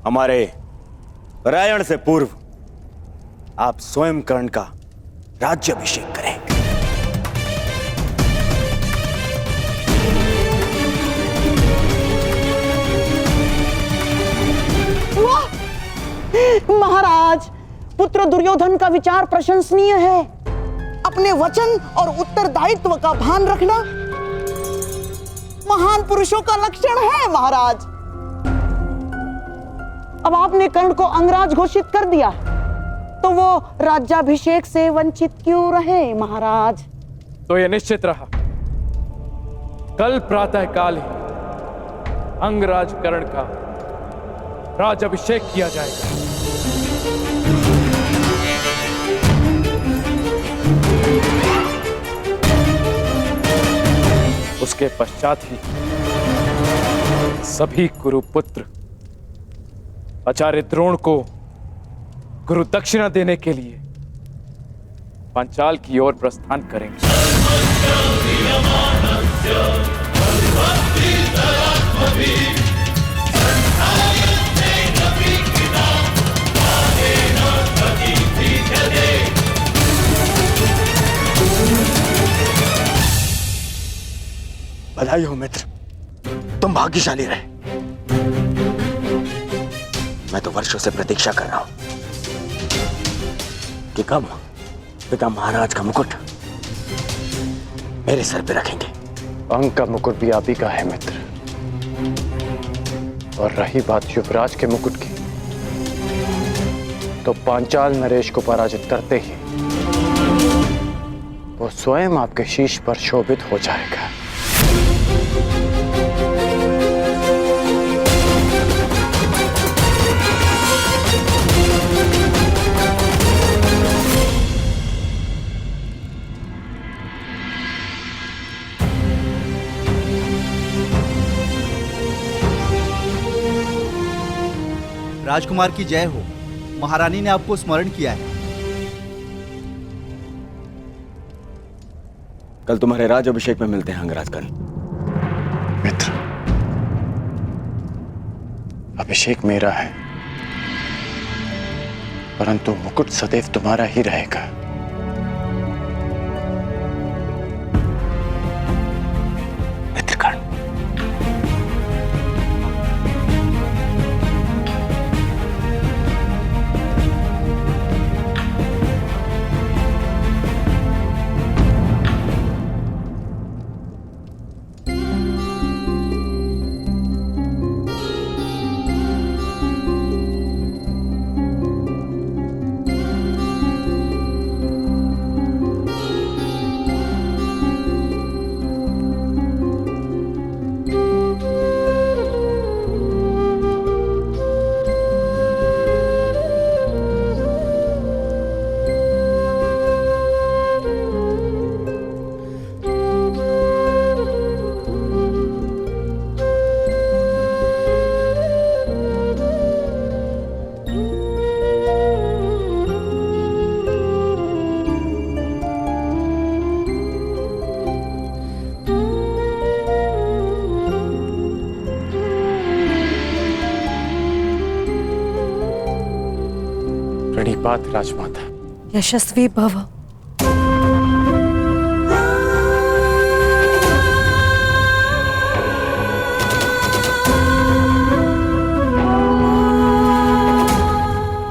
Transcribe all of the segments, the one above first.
हमारे रायण से पूर्व आप स्वयं कर्ण का राज्याभिषेक करें। महाराज, पुत्र दुर्योधन का विचार प्रशंसनीय है। अपने वचन और उत्तरदायित्व का भान रखना महान पुरुषों का लक्षण है महाराज। अब आपने कर्ण को अंगराज घोषित कर दिया, तो वो राज्याभिषेक से वंचित क्यों रहे महाराज? तो यह निश्चित रहा, कल प्रातः काल ही अंगराज कर्ण का राज्याभिषेक किया जाएगा। उसके पश्चात ही सभी कुरुपुत्र आचार्य द्रोण को गुरु दक्षिणा देने के लिए पांचाल की ओर प्रस्थान करेंगे। बधाई हो मित्र, तुम भाग्यशाली रहे। मैं तो वर्षों से प्रतीक्षा कर रहा हूं कि कब पिता महाराज का मुकुट मेरे सर पे रखेंगे। अंग का मुकुट भी आप ही का है मित्र, और रही बात युवराज के मुकुट की, तो पांचाल नरेश को पराजित करते ही वो स्वयं आपके शीश पर शोभित हो जाएगा। राजकुमार की जय हो। महारानी ने आपको स्मरण किया है। कल तुम्हारे राज्याभिषेक में मिलते हैं अंगराज कर्ण। मित्र, अभिषेक मेरा है, परंतु मुकुट सदैव तुम्हारा ही रहेगा। मित्र कर्ण, प्रणिपात राजमाता। यशस्वी भव।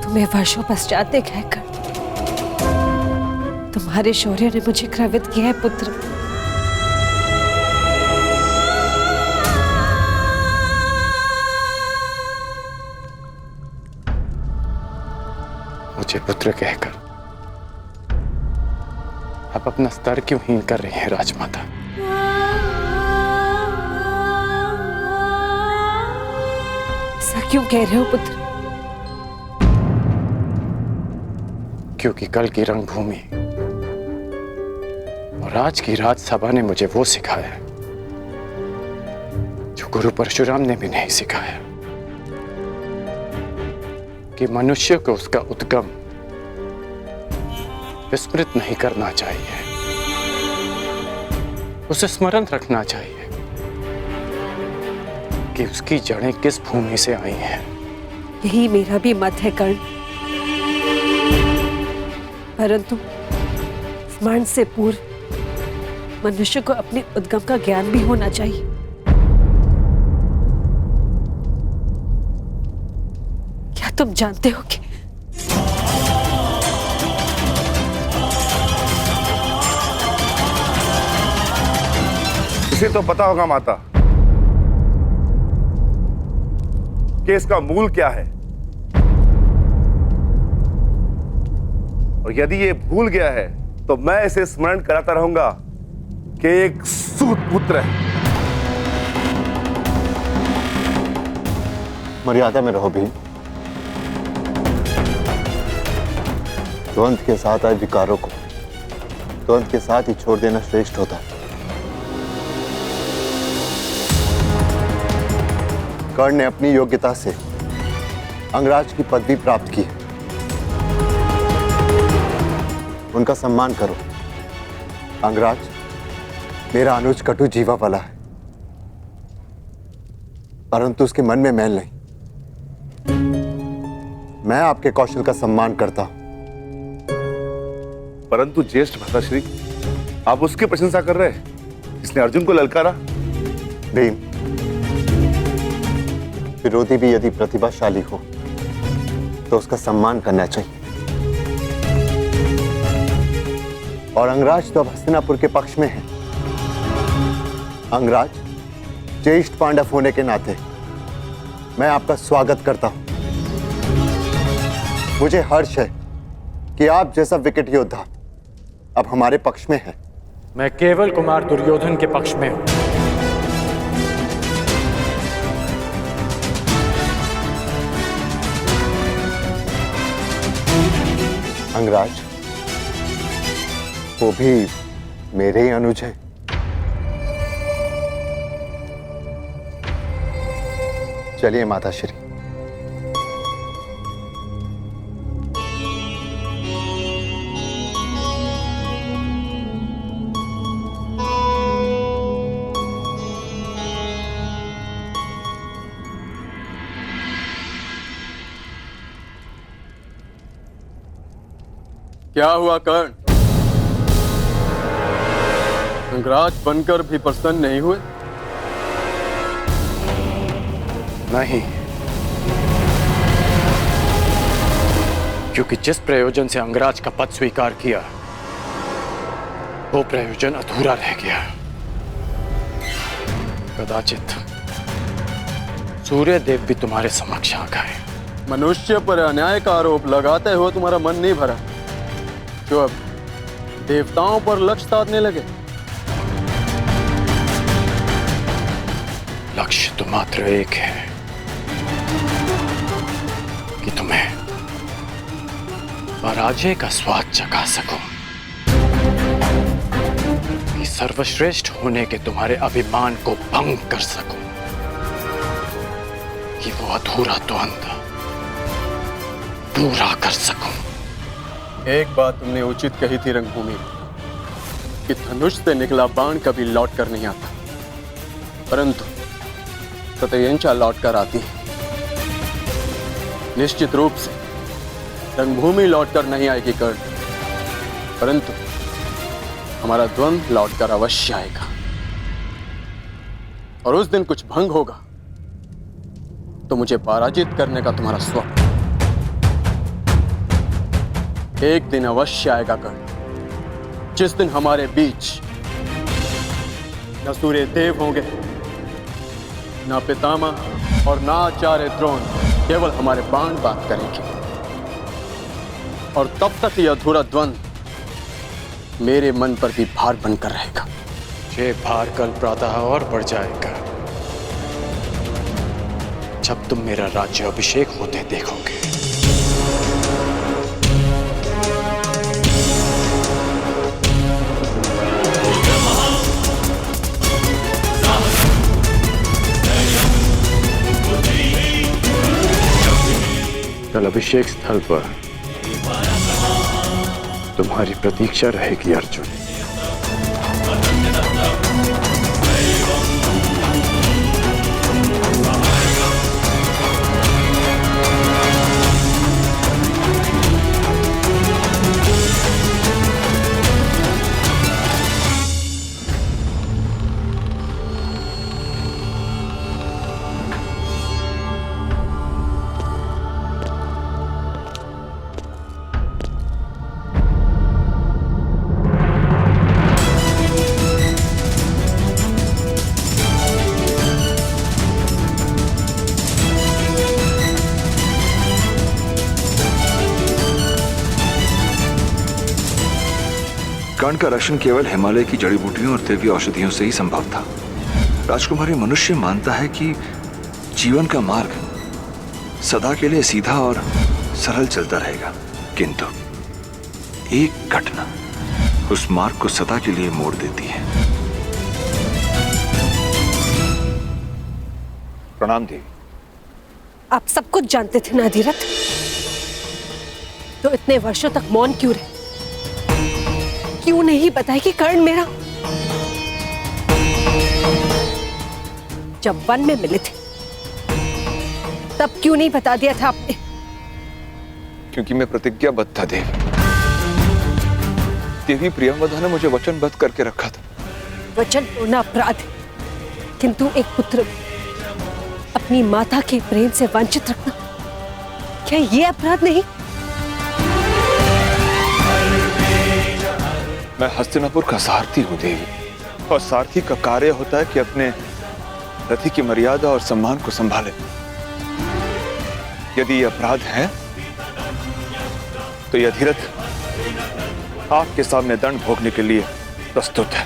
तुम्हें वर्षों पश्चात देखकर तुम्हारे शौर्य ने मुझे गर्वित किया है पुत्र। मुझे पुत्र कहकर आप अपना स्तर क्यों हीन कर रही हैं राजमाता? ऐसा क्यों कह रहे हो पुत्र? क्योंकि कल की रंगभूमि और आज की राजसभा ने मुझे वो सिखाया जो गुरु परशुराम ने भी नहीं सिखाया, कि मनुष्य को उसका उद्गम विस्मृत नहीं करना चाहिए, उसे स्मरण रखना चाहिए कि उसकी जड़ें किस भूमि से आई हैं। यही मेरा भी मत है कर्ण, परंतु स्मरण से पूर्व मनुष्य को अपने उद्गम का ज्ञान भी होना चाहिए। क्या तुम जानते हो कि इसे तो पता होगा माता कि इसका मूल क्या है, और यदि ये भूल गया है तो मैं इसे स्मरण कराता रहूंगा कि एक सूत पुत्र है। मर्यादा में रहो भीम। द्वंद के साथ आए विकारों को द्वंद के साथ ही छोड़ देना श्रेष्ठ होता है। कर्ण ने अपनी योग्यता से अंगराज की पदवी प्राप्त की है, उनका सम्मान करो। अंगराज मेरा अनुज कटु जीवा वाला है, परंतु उसके मन में मैल नहीं। मैं आपके कौशल का सम्मान करता हूं। परंतु ज्येष्ठ भ्राताश्री, आप उसकी प्रशंसा कर रहे हैं, इसने अर्जुन को ललकारा। भीम, विरोधी भी यदि प्रतिभाशाली हो तो उसका सम्मान करना चाहिए। और अंगराज तो अब हस्तिनापुर के पक्ष में है। अंगराज, ज्येष्ठ पांडव होने के नाते मैं आपका स्वागत करता हूं। मुझे हर्ष है कि आप जैसा विकट योद्धा अब हमारे पक्ष में है। मैं केवल कुमार दुर्योधन के पक्ष में हूं। अंगराज, वो भी मेरे ही अनुज है। चलिए माताश्री। क्या हुआ कर्ण? अंगराज बनकर भी प्रसन्न नहीं हुए? नहीं, क्योंकि जिस प्रयोजन से अंगराज का पद स्वीकार किया वो प्रयोजन अधूरा रह गया। कदाचित सूर्यदेव भी तुम्हारे समक्ष आ गए। मनुष्य पर अन्याय का आरोप लगाते हुए तुम्हारा मन नहीं भरा, जो अब देवताओं पर लक्ष्य साधने लगे? लक्ष्य तो मात्र एक है कि तुम्हें पराजय का स्वाद चखा सकूं, कि सर्वश्रेष्ठ होने के तुम्हारे अभिमान को भंग कर सकूं, कि वो अधूरा द्वंद पूरा कर सकूं। एक बात तुमने उचित कही थी रंगभूमि, कि धनुष से निकला बाण कभी लौट कर नहीं आता, परंतु सत्यंचा लौट कर आती है। निश्चित रूप से रंगभूमि लौट कर नहीं आएगी कर्ण, परंतु हमारा द्वंद्व लौट कर अवश्य आएगा। और उस दिन कुछ भंग होगा तो मुझे पराजित करने का तुम्हारा स्वप्न एक दिन अवश्य आएगा कर्ण, जिस दिन हमारे बीच न सूर्य देव होंगे, न पितामह और न आचार्य द्रोण, केवल हमारे बाण बात करेंगे। और तब तक यह अधूरा द्वंद्व मेरे मन पर भी भार बनकर रहेगा। ये भार कल प्रातः और बढ़ जाएगा जब तुम मेरा राज्य अभिषेक होते देखोगे। कल अभिषेक स्थल पर तुम्हारी प्रतीक्षा रहेगी अर्जुन। कर्ण का रक्षण केवल हिमालय की जड़ी बूटियों और दैवीय औषधियों से ही संभव था। राजकुमारी, मनुष्य मानता है कि जीवन का मार्ग सदा के लिए सीधा और सरल चलता रहेगा, किंतु एक घटना उस मार्ग को सदा के लिए मोड़ देती है। प्रणाम देवी। आप सब कुछ जानते थे ना अधिरथ, तो इतने वर्षों तक मौन क्यों रहे? क्यों नहीं बताया कि कर्ण मेरा? जब वन में मिले थे तब क्यों नहीं बता दिया था आपने? क्योंकि मैं प्रतिज्ञाबद्ध था देवी। देवी प्रियंवदा ने मुझे वचनबद्ध करके रखा था। वचन तोड़ना अपराध है, किंतु एक पुत्र अपनी माता के प्रेम से वंचित रखना, क्या ये अपराध नहीं? मैं हस्तिनापुर का सारथी हूँ देवी, और सारथी का कार्य होता है कि अपने रथी की मर्यादा और सम्मान को संभाले। यदि ये अपराध है तो यह अधिरथ आपके सामने दंड भोगने के लिए प्रस्तुत है।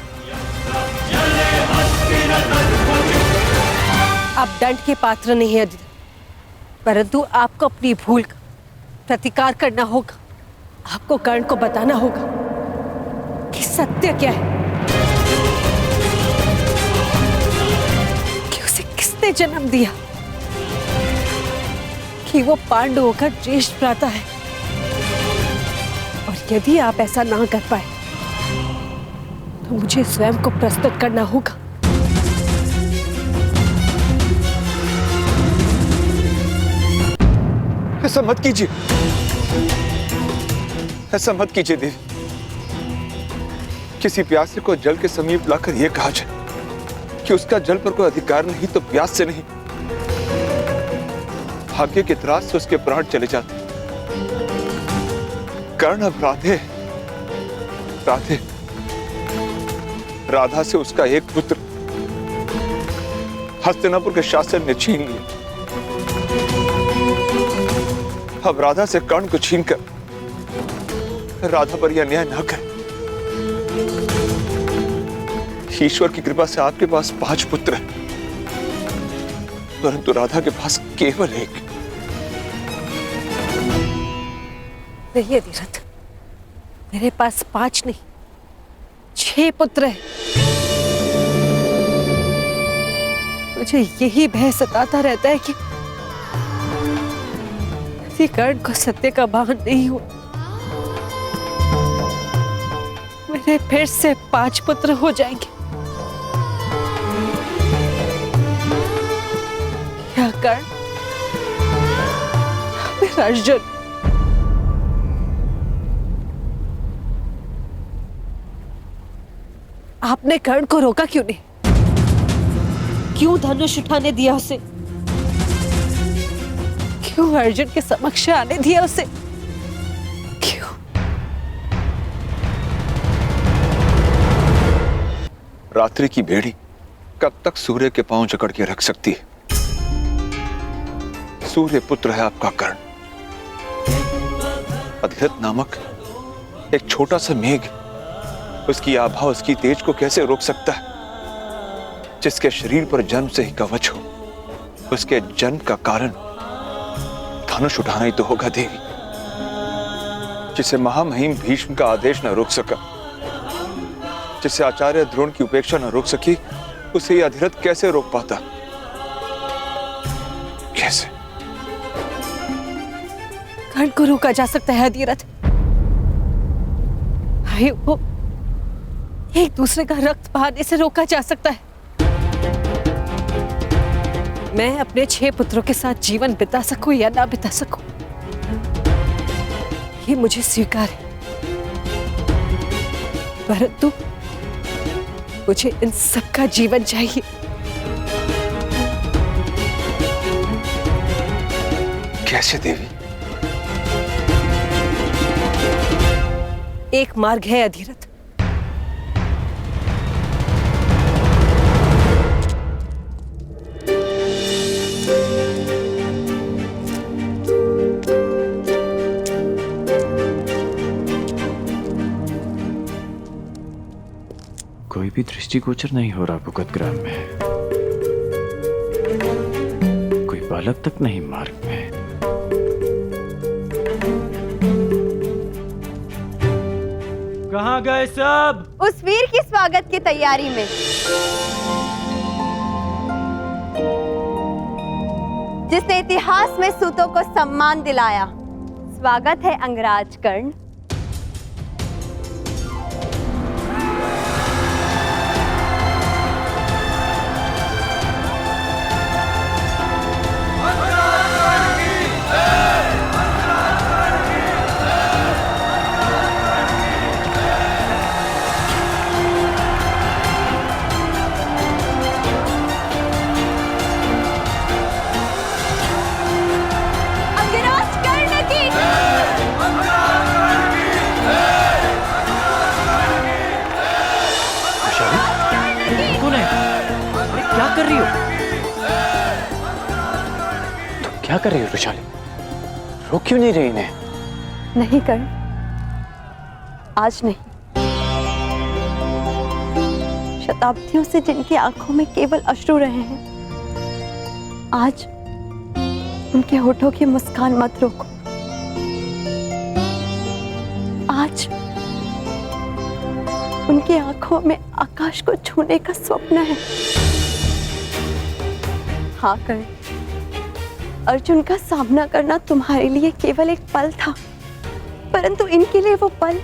आप दंड के पात्र नहीं है अधिरथ, परंतु आपको अपनी भूल का प्रतिकार करना होगा। आपको कर्ण को बताना होगा कि सत्य क्या है, कि उसे किसने जन्म दिया, कि वो पांडवों का ज्येष्ठ भ्राता है। और यदि आप ऐसा ना कर पाए तो मुझे स्वयं को प्रस्तुत करना होगा। ऐसा मत कीजिए, ऐसा मत कीजिए देवी। किसी प्यासे को जल के समीप लाकर यह कहा जाए कि उसका जल पर कोई अधिकार नहीं तो प्यास से नहीं, भाग्य के त्रास से उसके प्राण चले जाते। कर्ण अब राधे राधा से उसका एक पुत्र हस्तिनापुर के शासन ने छीन लिया। अब राधा से कर्ण को छीनकर राधा पर यह अन्याय ना करें। ईश्वर की कृपा से आपके पास 5 पुत्र हैं, परंतु राधा के पास केवल एक। नहीं अधिरथ, मेरे पास 5 नहीं 6 पुत्र हैं। मुझे यही भय सताता रहता है कि किसी कर्ण को सत्य का भान नहीं हुआ, मेरे फिर से 5 पुत्र हो जाएंगे। क्या कर्ण, मेरा अर्जुन, आपने कर्ण को रोका क्यों नहीं? क्यों धनुष उठाने दिया उसे? क्यों अर्जुन के समक्ष आने दिया उसे? क्यों? रात्रि की भेड़ी कब तक सूर्य के पांव जकड़ के रख सकती है? सूर्य पुत्र है आपका कर्ण। अधिरथ नामक एक छोटा सा मेघ उसकी आभा, उसकी तेज को कैसे रोक सकता है? जिसके शरीर पर जन्म से ही कवच हो, उसके जन्म का कारण धनुष उठाना ही तो होगा देवी। जिसे महामहिम भीष्म का आदेश न रोक सका, जिसे आचार्य द्रोण की उपेक्षा न रोक सकी, उसे यह अधिरथ कैसे रोक पाता? कैसे? कर्ण को रोका जा सकता है अधिरथ। भाइयों को एक दूसरे का रक्त बहाने से रोका जा सकता है। मैं अपने 6 पुत्रों के साथ जीवन बिता सकूं या ना बिता सकूं, ये मुझे स्वीकार है, परंतु मुझे इन सबका जीवन चाहिए। कैसे देवी? एक मार्ग है अधिरथ। भी दृष्टिगोचर नहीं हो रहा भुगत ग्राम में। कोई बालक तक नहीं मार्ग में। कहाँ गए सब? उस वीर की स्वागत की तैयारी में। जिसने इतिहास में सूतों को सम्मान दिलाया। स्वागत है अंगराज कर्ण। क्या कर रही हो? तुम क्या कर रही हो वैशाली? रोक क्यों नहीं रही इन्हें? नहीं कर्ण, आज नहीं। शताब्दियों से जिनकी आंखों में केवल अश्रु रहे हैं, आज उनके होठों की मुस्कान मत रोको। आज उनकी आंखों में आकाश को छूने का स्वप्न है। हाँ कर्ण, अर्जुन का सामना करना तुम्हारे लिए केवल एक पल था, परंतु इनके लिए वो पल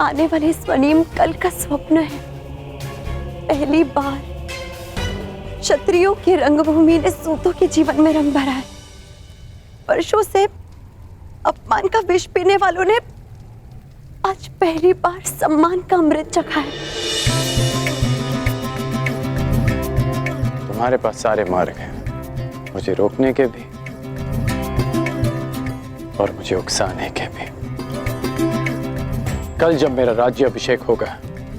आने वाले स्वर्णिम कल का स्वप्न है। पहली बार क्षत्रियों की रंगभूमि ने सूतों के जीवन में रंग भरा है। वर्षों से अपमान का विष पीने वालों ने आज पहली बार सम्मान का अमृत चखा है। तुम्हारे पास सारे मार्ग हैं, मुझे रोकने के भी और मुझे उकसाने के भी। कल जब मेरा राज्य अभिषेक होगा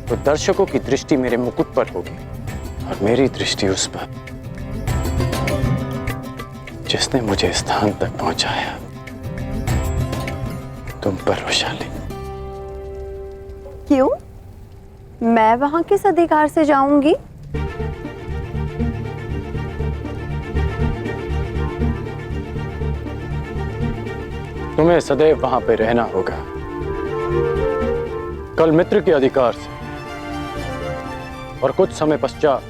तो दर्शकों की दृष्टि मेरे मुकुट पर होगी और मेरी दृष्टि उस पर जिसने मुझे स्थान तक पहुंचाया, तुम पर वैशाली। क्यों? मैं वहां किस अधिकार से जाऊंगी? तुम्हें सदैव वहां पे रहना होगा, कल मित्र के अधिकार से और कुछ समय पश्चात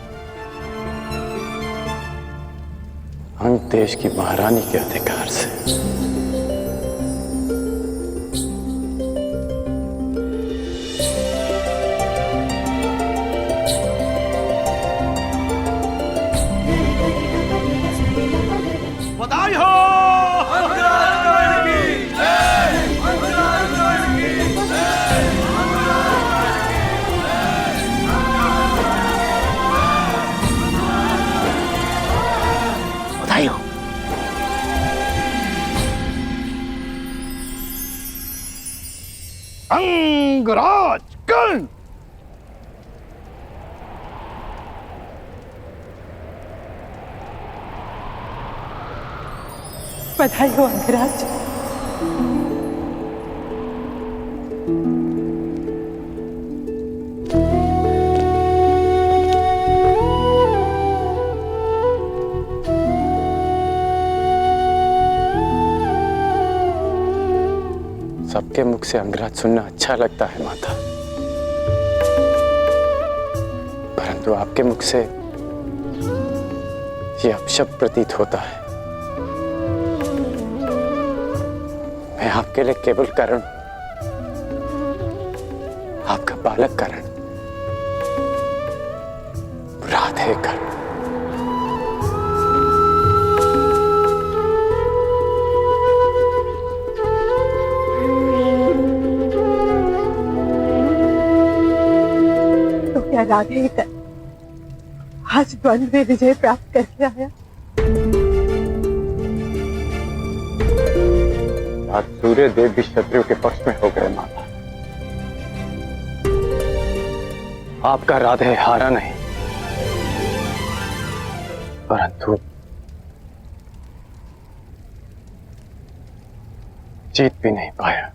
अंग देश की महारानी के अधिकार से। बधाई हो। बधाई हो। अंगराज कर्ण। बधाई हो अंगराज। सबके मुख से अंगराज सुनना अच्छा लगता है माता, परंतु आपके मुख से ये अपशब्द प्रतीत होता है। मैं आपके लिए केवल कर्ण, आपका बालक कर्ण, राधे कर्ण। तो क्या राधे कर आज द्वंद्व में विजय प्राप्त करके आया? आज सूर्य देव भी शत्रुओं के पक्ष में हो गए माता। आपका राधे हारा नहीं, परंतु जीत भी नहीं पाया।